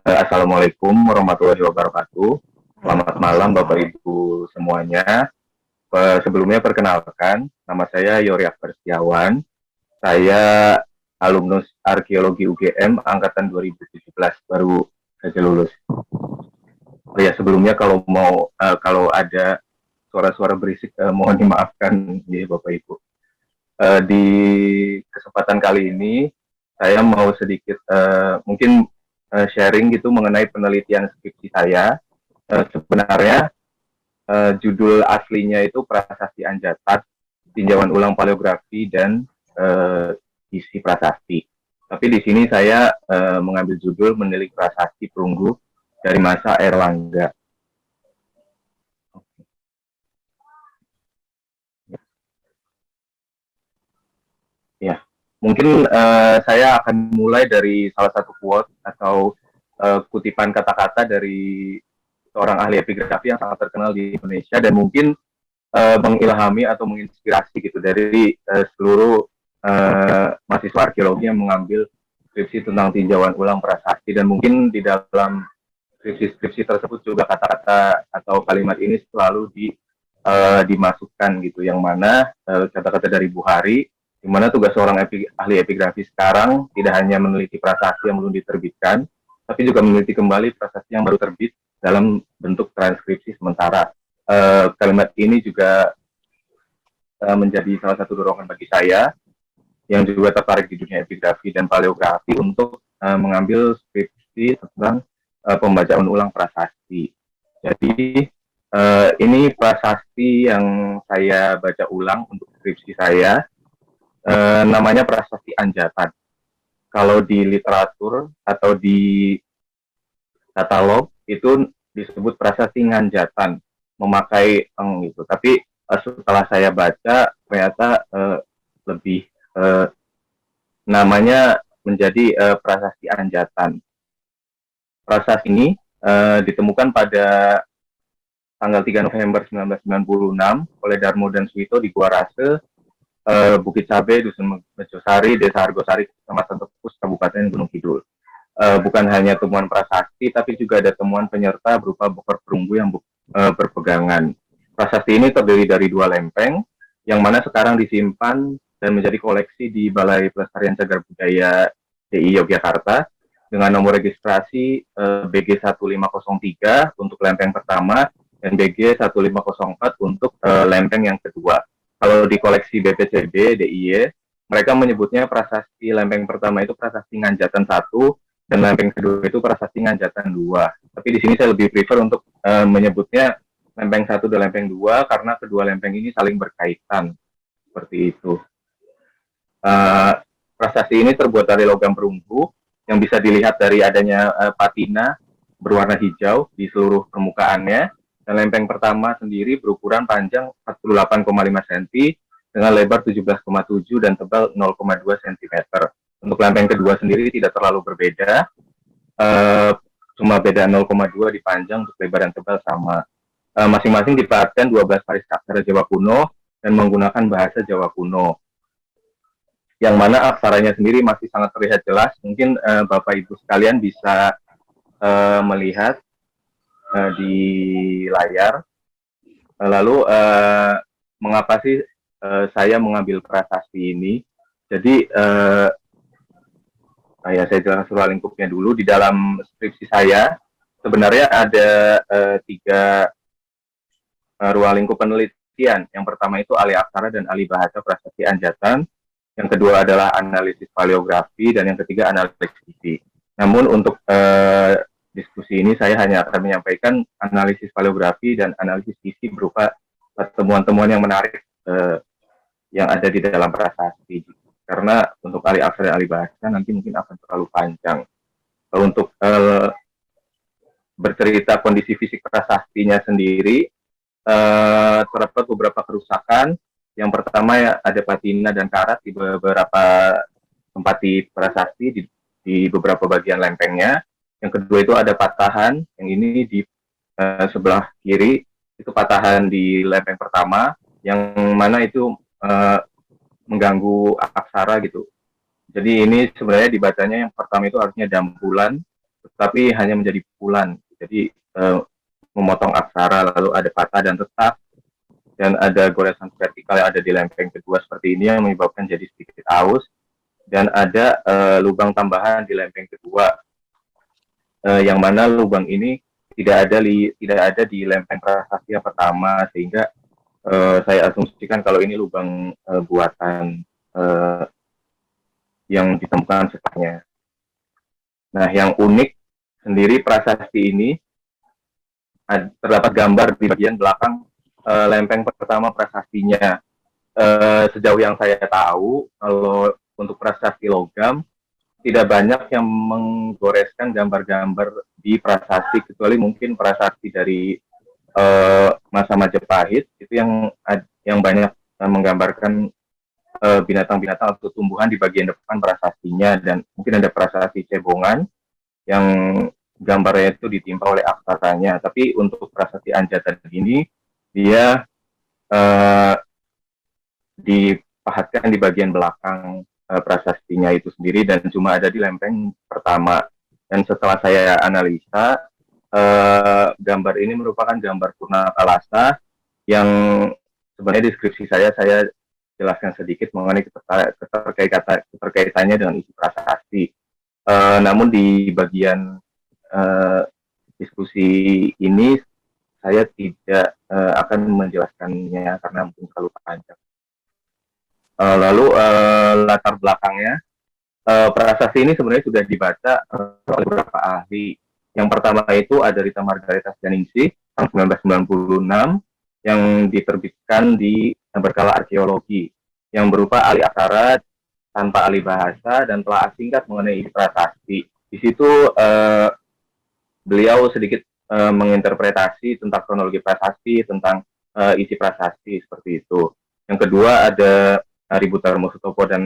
Assalamualaikum warahmatullahi wabarakatuh. Selamat malam Bapak Ibu semuanya. Sebelumnya perkenalkan, nama saya Yori Akbar Setiawan. Saya alumnus Arkeologi UGM angkatan 2017, baru saja lulus. Oh ya, sebelumnya kalau ada suara-suara berisik, mohon dimaafkan ya Bapak Ibu. Di kesempatan kali ini saya mau sedikit mungkin sharing gitu mengenai penelitian skripsi saya. Sebenarnya judul aslinya itu Prasasti Anjatat, Tinjauan Ulang Paleografi dan isi prasasti. Tapi di sini saya mengambil judul Menilik Prasasti Perunggu dari masa Airlangga. Ya, mungkin saya akan mulai dari salah satu quote atau kutipan kata-kata dari seorang ahli epigrafi yang sangat terkenal di Indonesia dan mungkin mengilhami atau menginspirasi gitu dari seluruh mahasiswa arkeologi yang mengambil skripsi tentang tinjauan ulang prasasti, dan mungkin di dalam skripsi tersebut juga kata-kata atau kalimat ini selalu dimasukkan gitu, yang mana kata-kata dari Buhari, di mana tugas seorang ahli epigrafi sekarang tidak hanya meneliti prasasti yang belum diterbitkan, tapi juga meneliti kembali prasasti yang baru terbit dalam bentuk transkripsi sementara. Kalimat ini juga menjadi salah satu dorongan bagi saya yang juga tertarik di dunia epigrafi dan paleografi untuk mengambil skripsi tentang pembacaan ulang prasasti. Jadi ini prasasti yang saya baca ulang untuk skripsi saya. Namanya Prasasti Anjatan. Kalau di literatur atau di katalog itu disebut Prasasti Nganjatan, memakai eng gitu. Tapi setelah saya baca ternyata lebih namanya menjadi Prasasti Anjatan. Prasasti ini ditemukan pada tanggal 3 November 1996 oleh Darmo dan Suwito di Gua Rase, Bukit Cabe, Dusun Mejosari, Desa Argosari, Kecamatan Tepus, Kabupaten Gunung Kidul. Bukan hanya temuan prasasti, tapi juga ada temuan penyerta berupa bokor perunggu yang berpegangan. Prasasti ini terdiri dari 2 lempeng, yang mana sekarang disimpan dan menjadi koleksi di Balai Pelestarian Cagar Budaya DI Yogyakarta dengan nomor registrasi BG 1503 untuk lempeng pertama dan BG 1504 untuk lempeng yang kedua. Kalau di koleksi BPCB, DIY, mereka menyebutnya prasasti lempeng pertama itu prasasti Nganjatan 1 dan lempeng kedua itu prasasti Nganjatan 2. Tapi di sini saya lebih prefer untuk menyebutnya lempeng 1 dan lempeng 2 karena kedua lempeng ini saling berkaitan. Seperti itu. Prasasti ini terbuat dari logam perunggu yang bisa dilihat dari adanya patina berwarna hijau di seluruh permukaannya. Dan lempeng pertama sendiri berukuran panjang 48,5 cm dengan lebar 17,7 dan tebal 0,2 cm. Untuk lempeng kedua sendiri tidak terlalu berbeda, cuma beda 0,2 di panjang, untuk lebar dan tebal sama. Masing-masing dipadatkan 12 baris aksara Jawa kuno dan menggunakan bahasa Jawa kuno. Yang mana aksaranya sendiri masih sangat terlihat jelas. Mungkin Bapak Ibu sekalian bisa melihat di layar. Lalu mengapa sih saya mengambil prasasti ini? Jadi saya jelaskan ruang lingkupnya dulu. Di dalam skripsi saya sebenarnya ada 3 ruang lingkup penelitian. Yang pertama itu alih aksara dan alih bahasa prasasti Anjatan. Yang kedua adalah analisis paleografi dan yang ketiga analisis isi. Namun untuk diskusi ini saya hanya akan menyampaikan analisis paleografi dan analisis isi berupa temuan-temuan yang menarik yang ada di dalam prasasti. Karena untuk alih aksara dan alih bahasa nanti mungkin akan terlalu panjang. Untuk bercerita kondisi fisik prasastinya sendiri, terdapat beberapa kerusakan. Yang pertama ya ada patina dan karat di beberapa tempat di prasasti di beberapa bagian lempengnya. Yang kedua itu ada patahan, yang ini di sebelah kiri, itu patahan di lempeng pertama, yang mana itu mengganggu aksara gitu. Jadi ini sebenarnya dibacanya yang pertama itu harusnya dampulan, tetapi hanya menjadi pukulan. Jadi memotong aksara, lalu ada patah dan tetap, dan ada goresan vertikal yang ada di lempeng kedua seperti ini yang menyebabkan jadi sedikit aus, dan ada lubang tambahan di lempeng kedua, yang mana lubang ini tidak ada di lempeng prasasti yang pertama, sehingga saya asumsikan kalau ini lubang buatan yang ditemukan setelahnya. Nah, yang unik sendiri prasasti ini terdapat gambar di bagian belakang lempeng pertama prasastinya. Sejauh yang saya tahu, kalau untuk prasasti logam tidak banyak yang menggoreskan gambar-gambar di prasasti, kecuali mungkin prasasti dari masa Majapahit itu yang banyak menggambarkan binatang-binatang atau tumbuhan di bagian depan prasastinya, dan mungkin ada prasasti cebongan yang gambarnya itu ditimpa oleh aksaranya. Tapi untuk prasasti Anjatan ini dia dipahatkan di bagian belakang prasastinya itu sendiri, dan cuma ada di lempeng pertama. Dan setelah saya analisa, gambar ini merupakan gambar Purna Talasa yang sebenarnya deskripsi saya jelaskan sedikit mengenai keterkaitannya dengan isi prasasti. Namun di bagian diskusi ini saya tidak akan menjelaskannya karena mungkin terlalu panjang. Lalu latar belakangnya, prasasti ini sebenarnya sudah dibaca oleh beberapa ahli. Yang pertama itu ada Rita Margareta Ningsih tahun 1996 yang diterbitkan di berkala arkeologi, yang berupa ahli aksara tanpa ahli bahasa dan telah singkat mengenai prasasti. Di situ beliau sedikit menginterpretasi tentang kronologi prasasti, tentang isi prasasti seperti itu. Yang kedua ada Ari Butarmo Sutopo dan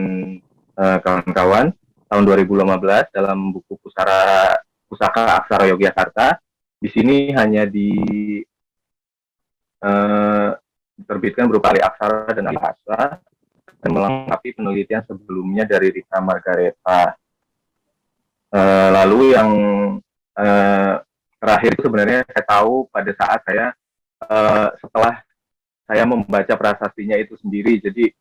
kawan-kawan tahun 2015 dalam buku Pusaka Aksara Yogyakarta. Di sini hanya diterbitkan berupa ahli aksara dan ahli bahasa, dan melengkapi penelitian sebelumnya dari Rita Margareta. Lalu yang terakhir itu sebenarnya saya tahu pada saat saya setelah saya membaca prasastinya itu sendiri. Jadi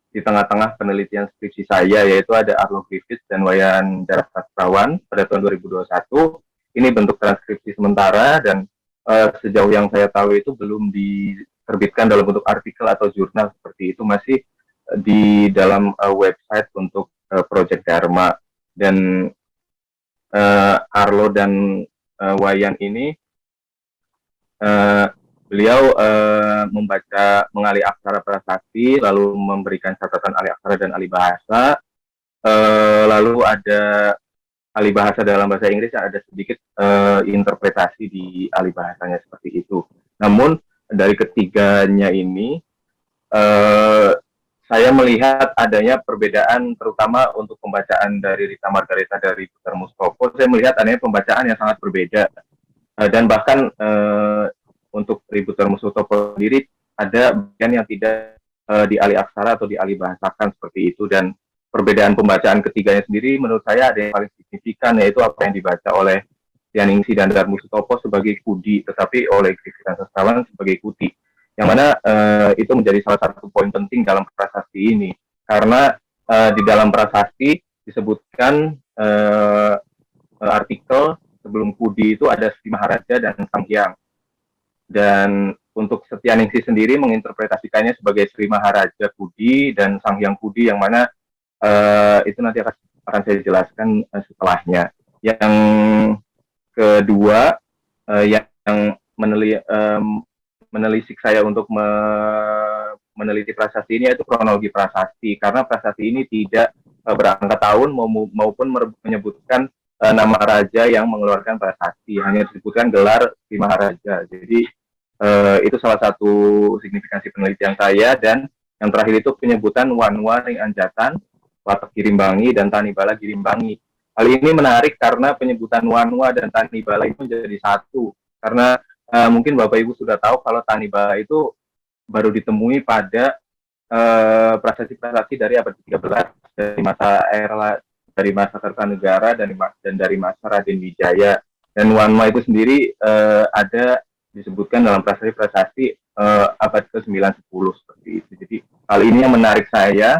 di tengah-tengah penelitian skripsi saya, yaitu ada Arlo Griffiths dan Wayan Darah Sastrawan pada tahun 2021. Ini bentuk transkripsi sementara, dan sejauh yang saya tahu itu belum diterbitkan dalam bentuk artikel atau jurnal seperti itu, masih di dalam website untuk Project Dharma. Dan Arlo dan Wayan ini beliau mengalih aksara prasasti, lalu memberikan catatan alih aksara dan alih bahasa. Lalu ada alih bahasa dalam bahasa Inggris, ada sedikit interpretasi di alih bahasanya seperti itu. Namun dari ketiganya ini, saya melihat adanya perbedaan, terutama untuk pembacaan dari Rita Margareta dari Butarmo Sutopo. Saya melihat adanya pembacaan yang sangat berbeda, dan bahkan untuk Butarmo Sutopo sendiri ada bagian yang tidak dialih aksara atau dialih bahasakan seperti itu. Dan perbedaan pembacaan ketiganya sendiri menurut saya ada yang paling signifikan, yaitu apa yang dibaca oleh Ningsih dan Darmo Sutopo sebagai kudi, tetapi oleh Griffiths dan Sastrawan sebagai kuti. Yang mana itu menjadi salah satu poin penting dalam prasasti ini, karena di dalam prasasti disebutkan artikel sebelum kudi itu ada Sri Maharaja dan Sang Hyang. Dan untuk Setyaningsih sendiri menginterpretasikannya sebagai Sri Maharaja Kudi dan Sang Hyang Kudi, yang mana itu nanti akan saya jelaskan setelahnya. Yang kedua yang menelisik saya untuk meneliti prasasti ini, yaitu kronologi prasasti, karena prasasti ini tidak berangka tahun maupun menyebutkan nama raja yang mengeluarkan prasasti, hanya disebutkan gelar Sri Maharaja. Jadi itu salah satu signifikansi penelitian saya. Dan yang terakhir itu penyebutan Wanwa Ring Anjatan, Watak Girimbangi, dan Tanibala Girimbangi. Hal ini menarik karena penyebutan Wanwa dan Tanibala itu menjadi satu, karena mungkin Bapak Ibu sudah tahu kalau Tanibala itu baru ditemui pada prasasti-prasasti dari abad ke-13, dari masa era dari masa Kertanegara dan dari masa Raden Wijaya. Dan Wanma itu sendiri ada disebutkan dalam prasasti-prasasti abad ke-9-10 seperti itu. Jadi hal ini yang menarik saya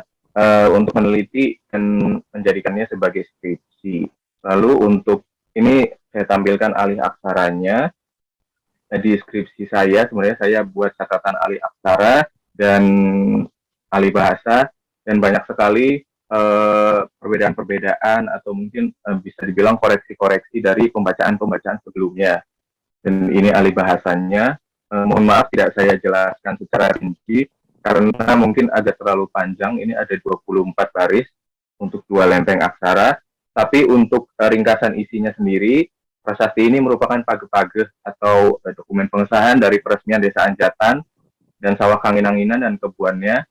untuk meneliti dan menjadikannya sebagai skripsi. Lalu untuk ini saya tampilkan alih aksaranya. Di skripsi saya sebenarnya saya buat catatan alih aksara dan alih bahasa, dan banyak sekali perbedaan-perbedaan atau mungkin bisa dibilang koreksi-koreksi dari pembacaan-pembacaan sebelumnya. Dan ini alih bahasanya. Mohon maaf tidak saya jelaskan secara rinci karena mungkin agak terlalu panjang. Ini ada 24 baris untuk 2 lempeng aksara. Tapi untuk ringkasan isinya sendiri, prasasti ini merupakan page-page atau dokumen pengesahan dari peresmian Desa Anjatan dan Sawah Kanginanginan dan kebuannya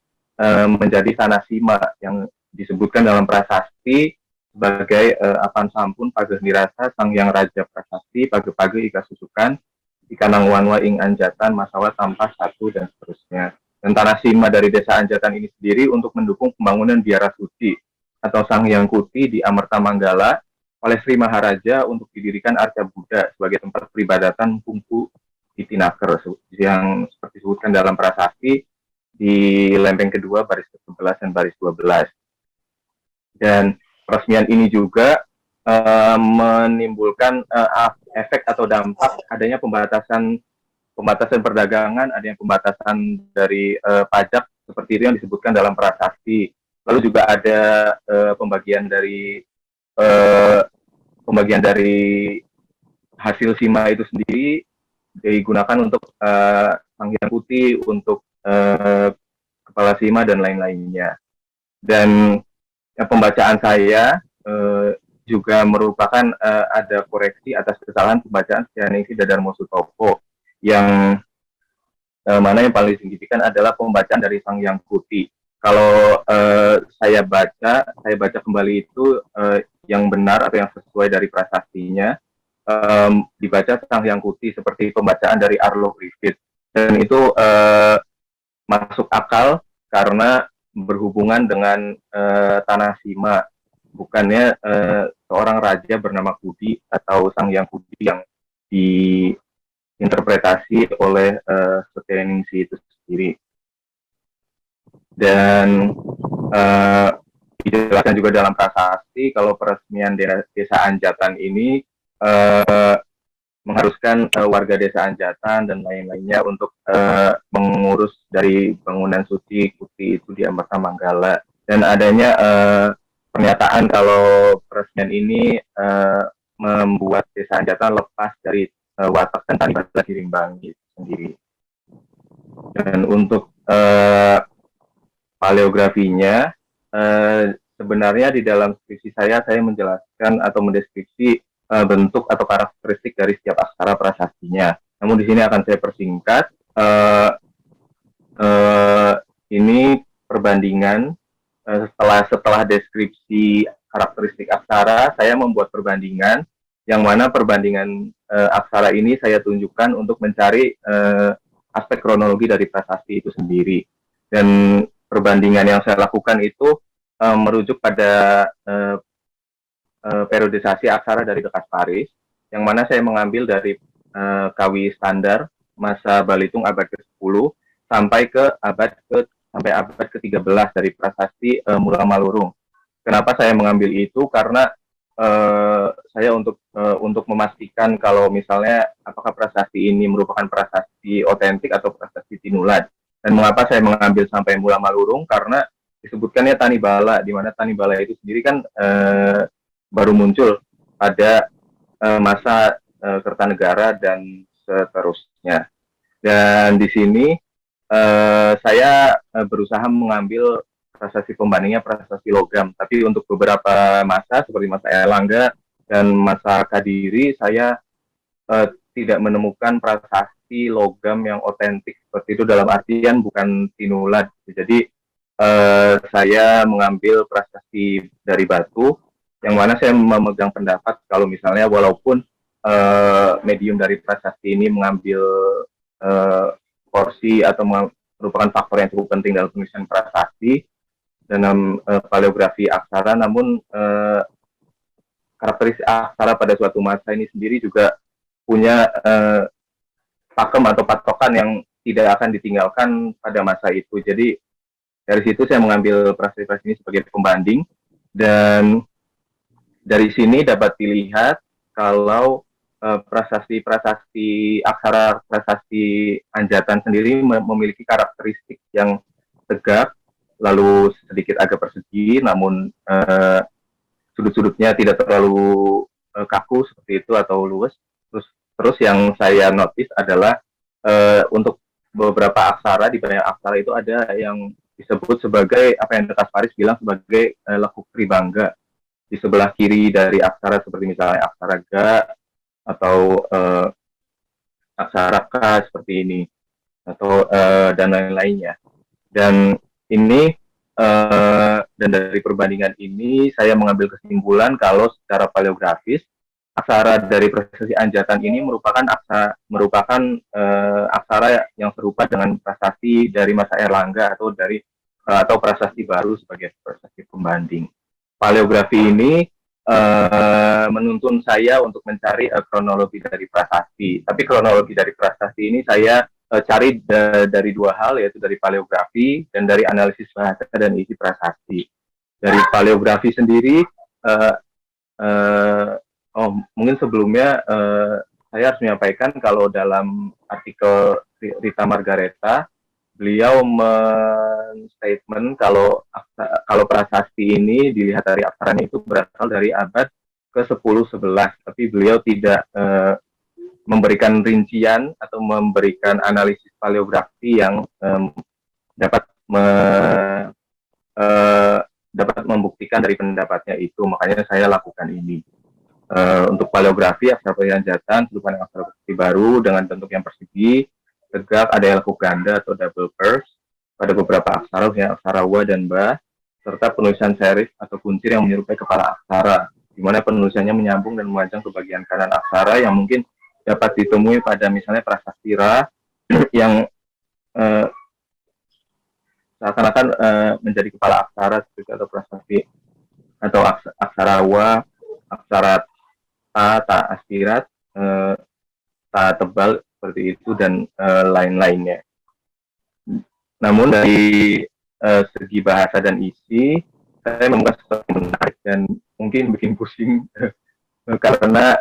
menjadi tanah sima yang disebutkan dalam prasasti sebagai apan sampun pageh nirasa sang yang raja prasasti page-page ika susukan ikanang wanwa ing Anjatan masawa tampah satu dan seterusnya. Dan tanah sima dari Desa Anjatan ini sendiri untuk mendukung pembangunan biara suci atau Sang Hyang Kuti di Amerta Manggala oleh Sri Maharaja untuk didirikan Arca Buddha sebagai tempat peribadatan Kungfu di Tinaker yang seperti disebutkan dalam prasasti di lempeng kedua baris ke-11 dan baris 12. Dan peresmian ini juga menimbulkan efek atau dampak adanya pembatasan perdagangan, adanya pembatasan dari pajak seperti itu yang disebutkan dalam prasasti. Lalu juga ada pembagian dari hasil sima itu sendiri digunakan untuk Sang Hyang Putih, untuk kepala sima dan lain-lainnya. Dan pembacaan saya juga merupakan ada koreksi atas kesalahan pembacaan Sejaningsi Dadarmo Sutopo yang mana yang paling signifikan adalah pembacaan dari Sang Hyang Putih. Kalau saya baca kembali itu yang benar atau yang sesuai dari prasastinya, dibaca Sang Hyang Kuti seperti pembacaan dari Arlo Griffith, dan itu masuk akal karena berhubungan dengan tanah sima, bukannya seorang raja bernama Kudi atau Sang Hyang Kuti yang diinterpretasi oleh Seteningsi itu sendiri. Dan dijelaskan juga dalam prasasti kalau peresmian Desa Anjatan ini mengharuskan warga Desa Anjatan dan lain-lainnya untuk mengurus dari bangunan suci Kuti itu di Amerta Manggala. Dan adanya pernyataan kalau peresmian ini membuat Desa Anjatan lepas dari watak dan Tanibala Girimbangi sendiri. Dan untuk paleografinya, sebenarnya di dalam skripsi saya menjelaskan atau mendeskripsi bentuk atau karakteristik dari setiap aksara prasastinya. Namun di sini akan saya persingkat. Ini perbandingan setelah deskripsi karakteristik aksara, saya membuat perbandingan yang mana perbandingan aksara ini saya tunjukkan untuk mencari aspek kronologi dari prasasti itu sendiri. Dan perbandingan yang saya lakukan itu merujuk pada periodisasi aksara dari Kekas Paris, yang mana saya mengambil dari Kawi Standar masa Balitung abad ke-10 sampai abad ke-13 dari prasasti Mula Malurung. Kenapa saya mengambil itu? Karena saya untuk memastikan kalau misalnya apakah prasasti ini merupakan prasasti otentik atau prasasti Tinulad. Dan mengapa saya mengambil sampai Mula Malurung? Karena disebutkannya Tanibala, di mana Tanibala itu sendiri kan baru muncul pada masa Kertanegara dan seterusnya. Dan di sini saya berusaha mengambil prasasti pembandingnya prasasti logam. Tapi untuk beberapa masa seperti masa Erlangga dan masa Kadiri, saya tidak menemukan prasasti logam yang otentik seperti itu, dalam artian bukan Tinulad. Jadi saya mengambil prasasti dari batu, yang mana saya memegang pendapat kalau misalnya walaupun medium dari prasasti ini mengambil porsi atau merupakan faktor yang cukup penting dalam penulisan prasasti dalam paleografi aksara, namun karakteristik aksara pada suatu masa ini sendiri juga punya pakem atau patokan yang tidak akan ditinggalkan pada masa itu. Jadi dari situ saya mengambil prasasti-prasasti ini sebagai pembanding, dan dari sini dapat dilihat kalau prasasti-prasasti aksara prasasti Anjatan sendiri memiliki karakteristik yang tegak, lalu sedikit agak persegi, namun sudut-sudutnya tidak terlalu kaku seperti itu atau luwes. Terus yang saya notice adalah untuk beberapa aksara, di banyak aksara itu ada yang disebut sebagai apa yang Dekas Faris bilang sebagai lekuk tribangga di sebelah kiri dari aksara, seperti misalnya aksara ga atau aksara ka seperti ini, atau dan lain-lainnya. Dan ini dan dari perbandingan ini saya mengambil kesimpulan kalau secara paleografis aksara dari prasasti Anjatan ini merupakan aksara yang serupa dengan prasasti dari masa Erlangga atau prasasti baru sebagai prasasti pembanding. Paleografi ini menuntun saya untuk mencari kronologi dari prasasti. Tapi kronologi dari prasasti ini saya cari dari dua hal, yaitu dari paleografi dan dari analisis bahasa dan isi prasasti. Dari paleografi sendiri, mungkin sebelumnya saya harus menyampaikan kalau dalam artikel Rita Margareta, beliau men-statement kalau prasasti ini dilihat dari aksaranya itu berasal dari abad ke-10-11, tapi beliau tidak memberikan rincian atau memberikan analisis paleografi yang dapat membuktikan dari pendapatnya itu. Makanya saya lakukan ini. Untuk paleografi, aksara Anjatan serupa dengan aksara prasasti baru dengan bentuk yang persegi, tegak, ada yang lekuk ganda atau double curve pada beberapa aksara, misalnya aksara wa dan ba, serta penulisan serif atau kuncir yang menyerupai kepala aksara, di mana penulisannya menyambung dan memanjang ke bagian kanan aksara yang mungkin dapat ditemui pada misalnya prasasti ra yang seakan-akan menjadi kepala aksara seperti atau prasasti atau aksara wa, aksara ta aspirat, ta tebal seperti itu, dan lain-lainnya. Namun dari segi bahasa dan isi, saya menemukan sesuatu yang menarik dan mungkin bikin pusing karena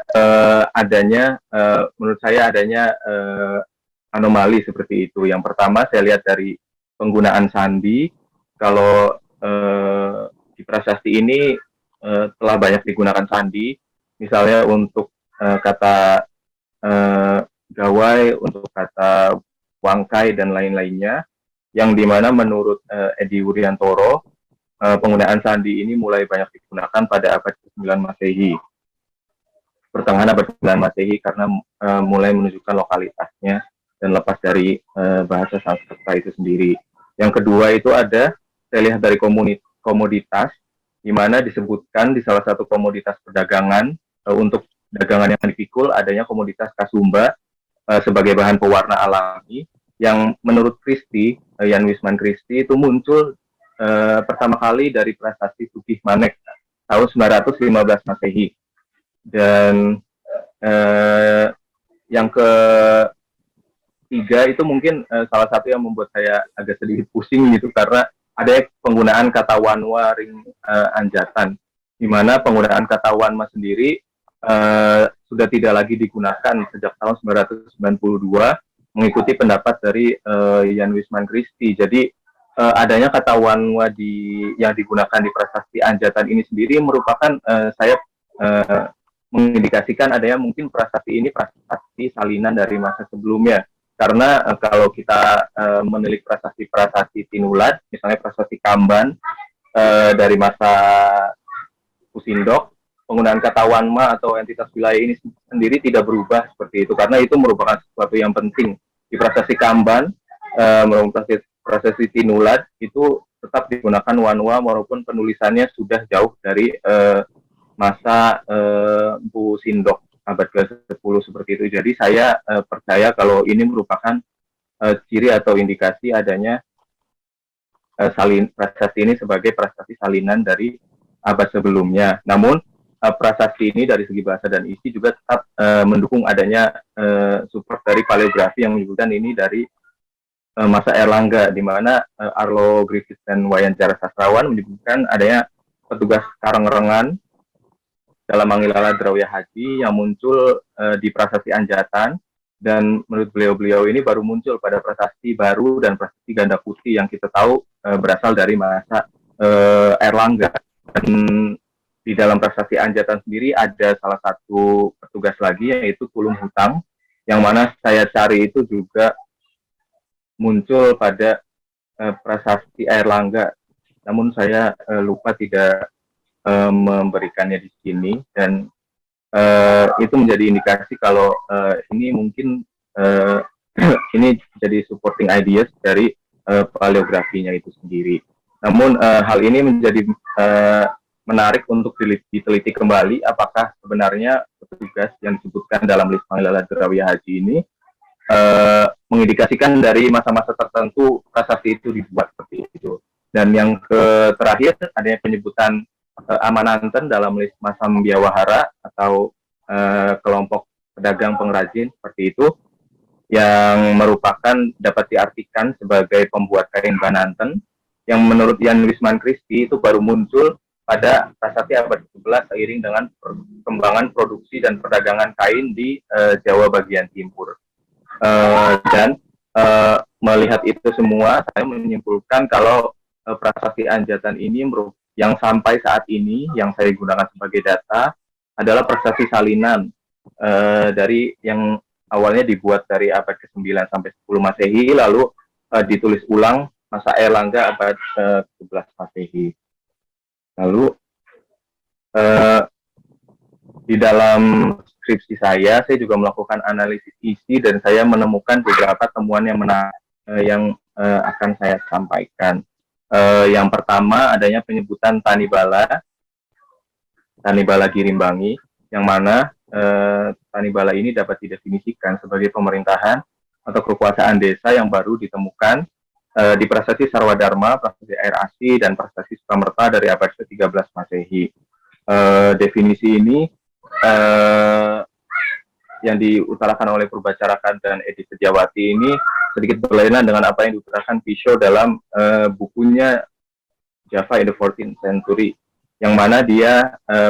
menurut saya adanya anomali seperti itu. Yang pertama saya lihat dari penggunaan sandi. Kalau di prasasti ini telah banyak digunakan sandi, misalnya untuk kata gawai, untuk kata wangkai dan lain-lainnya, yang dimana menurut Edi Wuryantoro penggunaan sandi ini mulai banyak digunakan pada abad ke-9 Masehi, pertengahan abad ke-9 Masehi, karena mulai menunjukkan lokalitasnya dan lepas dari bahasa Sanskerta itu sendiri. Yang kedua itu saya lihat dari komoditas, di mana disebutkan di salah satu komoditas perdagangan untuk dagangan yang dipikul adanya komoditas kasumba sebagai bahan pewarna alami, yang menurut Christie, Jan Wisman Christie, itu muncul pertama kali dari prasasti Sugih Manek tahun 915 Masehi. Dan yang ketiga itu mungkin salah satu yang membuat saya agak sedikit pusing gitu, karena ada penggunaan kata wanwa ring Anjatan, di mana penggunaan kata wanma sendiri sudah tidak lagi digunakan sejak tahun 992, mengikuti pendapat dari Jan Wisman Christie. Jadi adanya kata wanwa yang digunakan di prasasti Anjatan ini sendiri merupakan saya mengindikasikan adanya mungkin prasasti ini prasasti salinan dari masa sebelumnya. Karena kalau kita menilik prasasti Tinulad, misalnya prasasti Kamban dari masa Pusindok, penggunaan kata wanma atau entitas wilayah ini sendiri tidak berubah seperti itu, karena itu merupakan sesuatu yang penting. Di prasasti Kamban, prasasti Tinulad itu tetap digunakan wanwa walaupun penulisannya sudah jauh dari masa Pusindok abad ke-10 seperti itu. Jadi saya percaya kalau ini merupakan ciri atau indikasi adanya prasasti ini sebagai prasasti salinan dari abad sebelumnya. Namun prasasti ini dari segi bahasa dan isi juga tetap mendukung adanya support dari paleografi yang menyebutkan ini dari masa Erlangga, di mana Arlo Griffiths dan Wayan Jara Sastrawan menyebutkan adanya petugas Karangrengan dalam Manggilala Drawya Haji yang muncul di prasasti Anjatan, dan menurut beliau-beliau ini baru muncul pada prasasti baru dan prasasti Ganda Putih yang kita tahu berasal dari masa Erlangga. Dan di dalam prasasti Anjatan sendiri ada salah satu petugas lagi yaitu Kulum Hutang, yang mana saya cari itu juga muncul pada prasasti Airlangga, namun saya lupa tidak memberikannya di sini, dan itu menjadi indikasi kalau ini mungkin ini jadi supporting ideas dari paleografinya itu sendiri. Namun hal ini menjadi menarik untuk diteliti kembali apakah sebenarnya petugas yang disebutkan dalam list Manggilala Drawya Haji ini mengindikasikan dari masa-masa tertentu prasasti itu dibuat seperti itu. Dan yang terakhir adanya penyebutan Amananten dalam list Masam Biawahara atau kelompok pedagang pengrajin seperti itu, yang merupakan dapat diartikan sebagai pembuat kain Bananten, yang menurut Jan Wisman Christie itu baru muncul pada prasasti abad ke-11 seiring dengan perkembangan produksi dan perdagangan kain di Jawa bagian timur. Dan melihat itu semua, saya menyimpulkan kalau prasasti Anjatan ini yang sampai saat ini yang saya gunakan sebagai data adalah prasasti salinan dari yang awalnya dibuat dari abad ke-9 sampai 10 Masehi, lalu ditulis ulang masa Erlangga abad ke-11 Masehi. Lalu di dalam skripsi saya juga melakukan analisis isi dan saya menemukan beberapa temuan yang menarik yang akan saya sampaikan. Yang pertama adanya penyebutan Tanibala Girimbangi, yang mana Tanibala ini dapat didefinisikan sebagai pemerintahan atau kekuasaan desa yang baru ditemukan di prasasti Sarwadharma, prasasti Air Asi, dan prasasti Sukamerta dari abad ke-13 Masehi. Definisi ini yang diutarakan oleh Purbacarakan dan Edi Setiawati ini sedikit berlainan dengan apa yang diutarakan Pisho dalam bukunya Java in the 14th Century, yang mana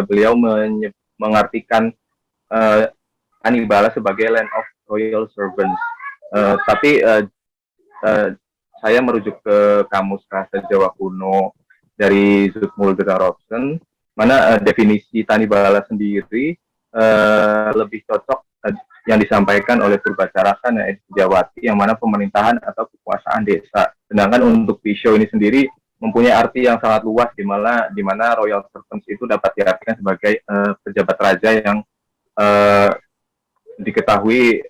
beliau mengartikan Tanibala sebagai land of royal servants. Tapi saya merujuk ke Kamus Bahasa Jawa Kuno dari Zoetmulder Robson, mana definisi Tanibala sendiri lebih cocok yang disampaikan oleh Purbacarakan dan Edi Setiawati, yang mana pemerintahan atau kekuasaan desa. Sedangkan untuk Pisho ini sendiri mempunyai arti yang sangat luas, di mana royal servants itu dapat diartikan sebagai pejabat raja yang diketahui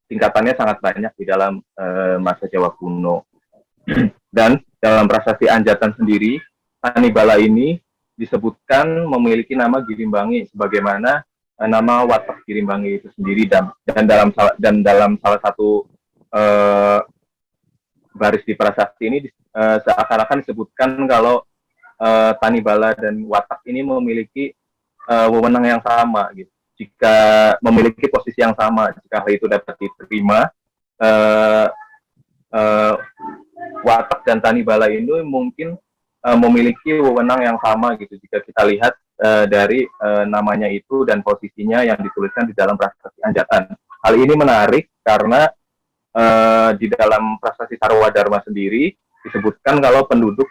tingkatannya sangat banyak di dalam masa Jawa kuno. Dan dalam prasasti Anjatan sendiri, Tanibala ini disebutkan memiliki nama Girimbangi sebagaimana nama watak Girimbangi itu sendiri, dan dalam salah satu baris di prasasti ini seakan-akan disebutkan kalau Tanibala dan watak ini memiliki wewenang yang sama gitu. Jika memiliki posisi yang sama, jika hal itu dapat diterima, watak dan Tanibala ini mungkin memiliki wewenang yang sama gitu. Jika kita lihat dari namanya itu dan posisinya yang dituliskan di dalam prasasti Anjatan. Hal ini menarik karena di dalam prasasti Sarwadharma sendiri disebutkan kalau penduduk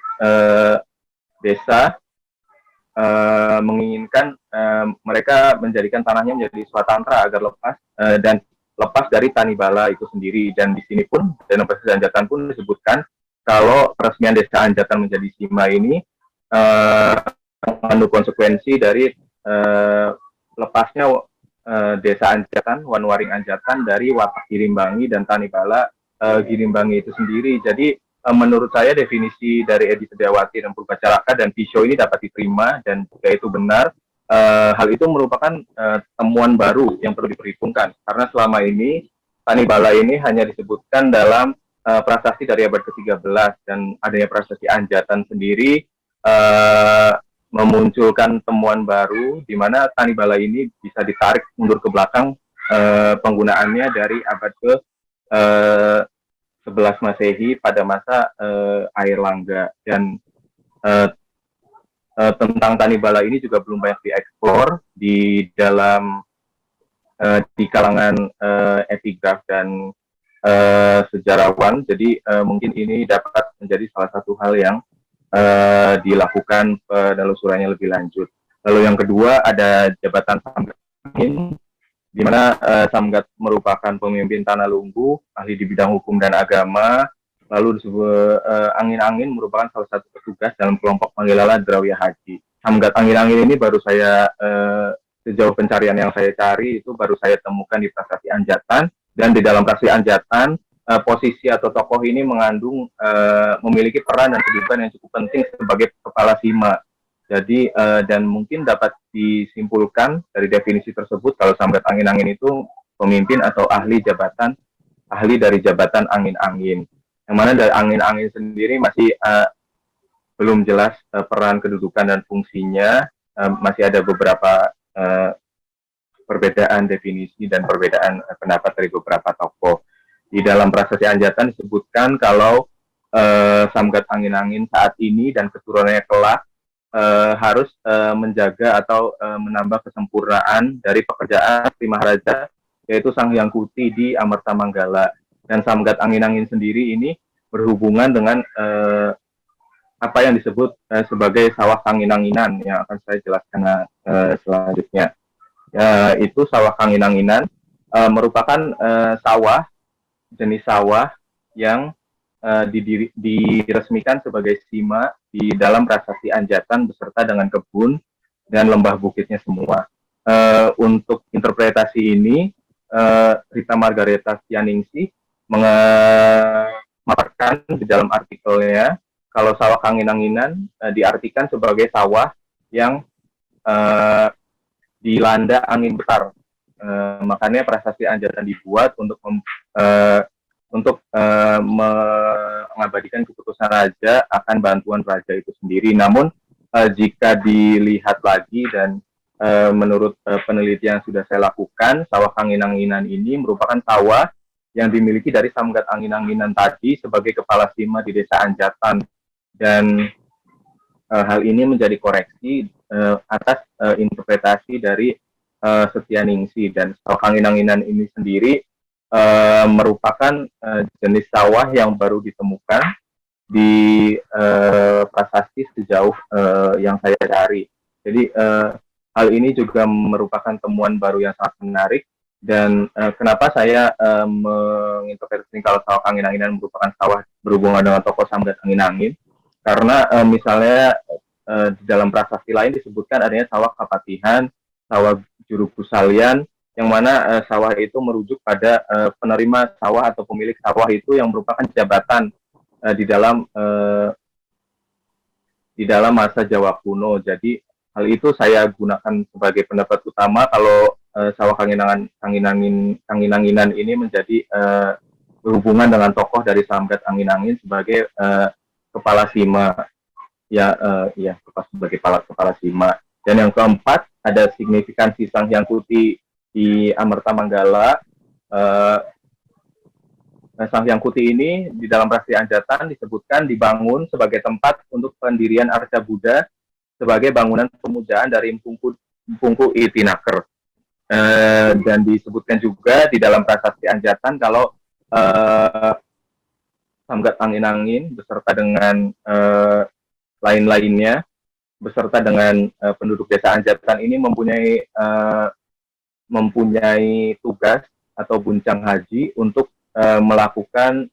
desa menginginkan mereka menjadikan tanahnya menjadi swatantra agar lepas dari Tanibala itu sendiri. Dan di sini pun dalam prasasti Anjatan pun disebutkan kalau peresmian desa Anjatan menjadi Sima ini mengandung konsekuensi dari lepasnya desa Anjatan, Wanwaring Anjatan dari watak Girimbangi dan Tanibala Girimbangi itu sendiri. Jadi menurut saya definisi dari Edi Setiawati dan Purbacarakan dan Pisho ini dapat diterima, dan jika itu benar, hal itu merupakan temuan baru yang perlu diperhitungkan, karena selama ini Tanibala ini hanya disebutkan dalam prasasti dari abad ke-13, dan adanya prasasti Anjatan sendiri memunculkan temuan baru di mana Tanibala ini bisa ditarik mundur ke belakang penggunaannya dari abad ke 11 Masehi pada masa Airlangga, dan tentang Tanibala ini juga belum banyak dieksplor di dalam di kalangan epigraf dan sejarawan. Jadi mungkin ini dapat menjadi salah satu hal yang dilakukan penelusurannya lebih lanjut. Lalu yang kedua ada jabatan Samgat Angin, di mana Samgat merupakan pemimpin Tanah-Lumbu, ahli di bidang hukum dan agama. Lalu Angin-Angin merupakan salah satu petugas dalam kelompok Manggilala Drawya Haji. Samgat Angin-Angin ini baru saya sejauh pencarian yang saya cari itu baru saya temukan di Prasasti Anjatan, dan di dalam Prasasti Anjatan posisi atau tokoh ini mengandung memiliki peran dan kedudukan yang cukup penting sebagai kepala sima. Jadi dan mungkin dapat disimpulkan dari definisi tersebut kalau Samgat Angin-Angin itu pemimpin atau ahli dari jabatan Angin-Angin. Yang mana dari Angin-Angin sendiri masih belum jelas peran, kedudukan dan fungsinya. Masih ada beberapa perbedaan definisi dan perbedaan pendapat dari beberapa tokoh. Di dalam Prasasti Anjatan disebutkan kalau Samgat Angin-Angin saat ini dan keturunannya kelak harus menjaga atau menambah kesempurnaan dari pekerjaan Sri Maharaja, yaitu Sang Hyang Kuti di Amertamanggala. Dan Samgat Angin-Angin sendiri ini berhubungan dengan apa yang disebut sebagai sawah Angin-Anginan yang akan saya jelaskan selanjutnya. Itu sawah Angin-Anginan merupakan jenis sawah yang diresmikan sebagai sima di dalam Prasasti Anjatan beserta dengan kebun dan lembah bukitnya semua. Untuk interpretasi ini, Rita Margareta Tianingsih memaparkan di dalam artikelnya kalau sawah Angin-Anginan diartikan sebagai sawah yang dilanda angin besar. Makanya Prasasti Anjatan dibuat untuk mengabadikan keputusan raja akan bantuan raja itu sendiri. Namun jika dilihat lagi dan menurut penelitian yang sudah saya lakukan, sawah Angin-Anginan ini merupakan sawah yang dimiliki dari Samgat Angin-Anginan tadi sebagai kepala sima di Desa Anjatan, dan hal ini menjadi koreksi atas interpretasi dari Setianingsih. Dan sawah Angin-Anginan ini sendiri merupakan jenis sawah yang baru ditemukan di prasasti sejauh yang saya cari. Jadi hal ini juga merupakan temuan baru yang sangat menarik. Dan kenapa saya menginterpretasi kalau sawah Angin-Anginan merupakan sawah berhubungan dengan tokoh Samgat Angin-Angin, karena misalnya di dalam prasasti lain disebutkan adanya sawah Kapatihan, sawah Juru Kusalian, yang mana sawah itu merujuk pada penerima sawah atau pemilik sawah itu yang merupakan jabatan di dalam masa Jawa kuno. Jadi hal itu saya gunakan sebagai pendapat utama kalau sawah Angin-Anginan ini menjadi berhubungan dengan tokoh dari Samgat Angin-Angin sebagai kepala sima, sebagai kepala sima. Dan yang keempat ada signifikansi Sang Hyang Kuti di Amertamanggala. Sang Hyang Kuti ini di dalam Prasasti Anjatan disebutkan dibangun sebagai tempat untuk pendirian Arca Buddha sebagai bangunan pemujaan dari Mpuku Itinaker. Dan disebutkan juga di dalam Prasasti Anjatan kalau Samgat Angin-Angin beserta dengan lain-lainnya beserta dengan penduduk Desa Anjatan ini mempunyai tugas atau buncang haji untuk melakukan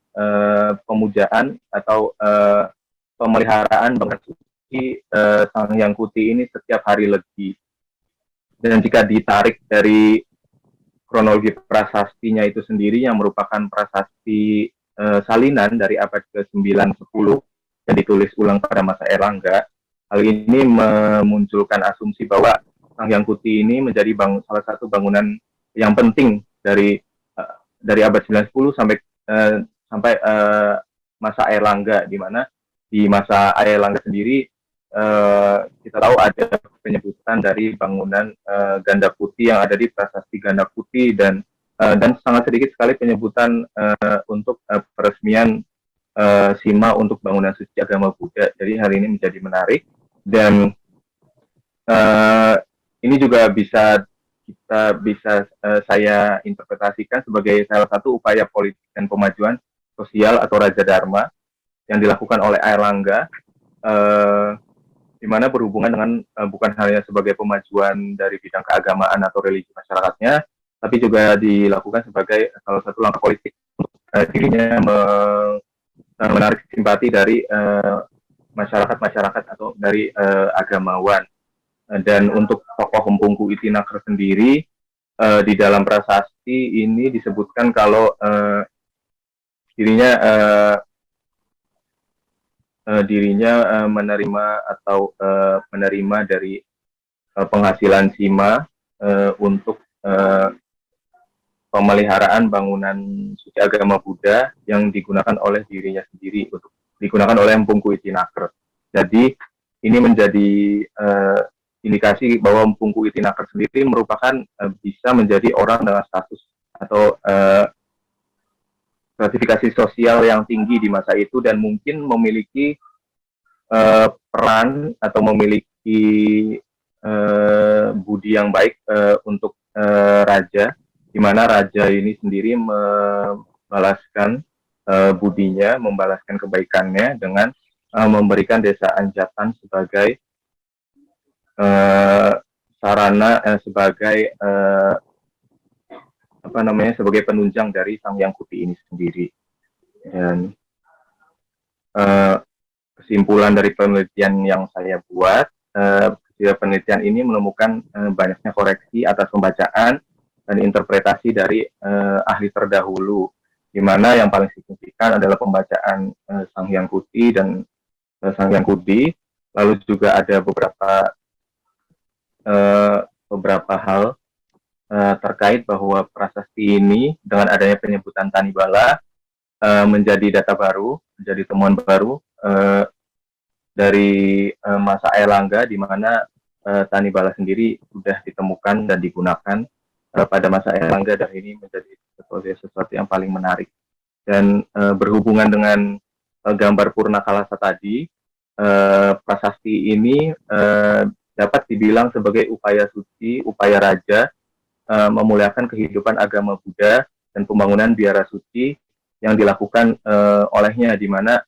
pemujaan atau pemeliharaan bangunan suci Sang Hyang Kuti ini setiap hari Legi. Dan jika ditarik dari kronologi prasastinya itu sendiri yang merupakan prasasti salinan dari abad ke-9-10 yang ditulis ulang pada masa Airlangga, hal ini memunculkan asumsi bahwa Sang Hyang Kuti ini menjadi salah satu bangunan yang penting dari abad 9-10 sampai masa Airlangga, di mana di masa Airlangga sendiri kita tahu ada penyebutan dari bangunan Ganda Putih yang ada di Prasasti Ganda Putih, dan sangat sedikit sekali penyebutan untuk peresmian Sima untuk bangunan suci agama Buddha. Jadi hal ini menjadi menarik, dan ini juga bisa saya interpretasikan sebagai salah satu upaya politik dan pemajuan sosial atau Raja Dharma yang dilakukan oleh Airlangga, di mana berhubungan dengan bukan hanya sebagai pemajuan dari bidang keagamaan atau religi masyarakatnya, tapi juga dilakukan sebagai salah satu langkah politik untuk dirinya menarik simpati dari masyarakat atau dari agamawan. Dan untuk tokoh Mpuengku Itinaker sendiri, di dalam prasasti ini disebutkan kalau dirinya menerima dari penghasilan Sima untuk pemeliharaan bangunan suci agama Buddha yang digunakan oleh dirinya sendiri, digunakan oleh Mpuengku Itinaker. Jadi ini menjadi indikasi bahwa Mpuengku Itinaker sendiri merupakan bisa menjadi orang dengan status atau gratifikasi sosial yang tinggi di masa itu, dan mungkin memiliki peran atau memiliki budi yang baik untuk raja, di mana raja ini sendiri membalaskan budinya, membalaskan kebaikannya dengan memberikan desa Anjatan sebagai sarana sebagai sebagai penunjang dari Sang Hyang Putih ini sendiri. Dan kesimpulan dari penelitian yang saya buat, penelitian ini menemukan banyaknya koreksi atas pembacaan dan interpretasi dari ahli terdahulu, di mana yang paling signifikan adalah pembacaan Sang Hyang Putih dan Sang Hyang Kudi. Lalu juga ada beberapa hal terkait bahwa prasasti ini dengan adanya penyebutan Tanibala menjadi data baru, menjadi temuan baru dari masa Airlangga, di mana Tanibala sendiri sudah ditemukan dan digunakan pada masa Airlangga, dan ini menjadi sesuatu yang paling menarik. Dan berhubungan dengan gambar Purnakalasa tadi, prasasti ini dapat dibilang sebagai upaya suci, upaya raja memuliakan kehidupan agama Buddha dan pembangunan biara suci yang dilakukan olehnya, di mana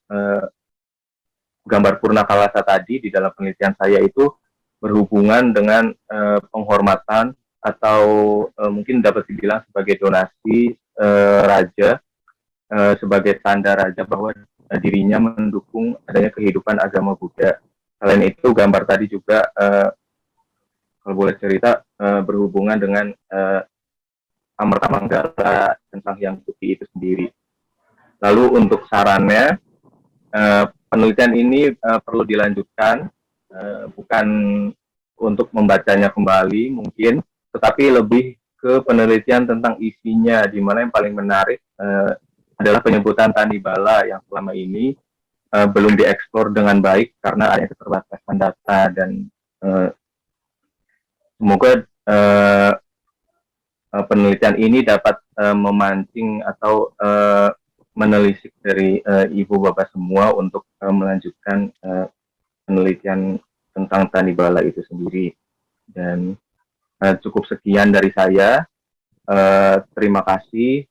gambar Purnakalasa tadi di dalam penelitian saya itu berhubungan dengan penghormatan atau mungkin dapat dibilang sebagai donasi raja, sebagai tanda raja bahwa dirinya mendukung adanya kehidupan agama Buddha. Selain itu, gambar tadi juga kalau boleh cerita berhubungan dengan Amerta Manggala dan Sang Hyang Putih itu sendiri. Lalu untuk sarannya, penelitian ini perlu dilanjutkan, bukan untuk membacanya kembali mungkin, tetapi lebih ke penelitian tentang isinya, di mana yang paling menarik adalah penyebutan Tanibala yang selama ini belum dieksplor dengan baik karena ada keterbatasan data, dan semoga penelitian ini dapat memancing atau menelisik dari ibu bapak semua untuk melanjutkan penelitian tentang Tanibala itu sendiri. Dan cukup sekian dari saya. Terima kasih.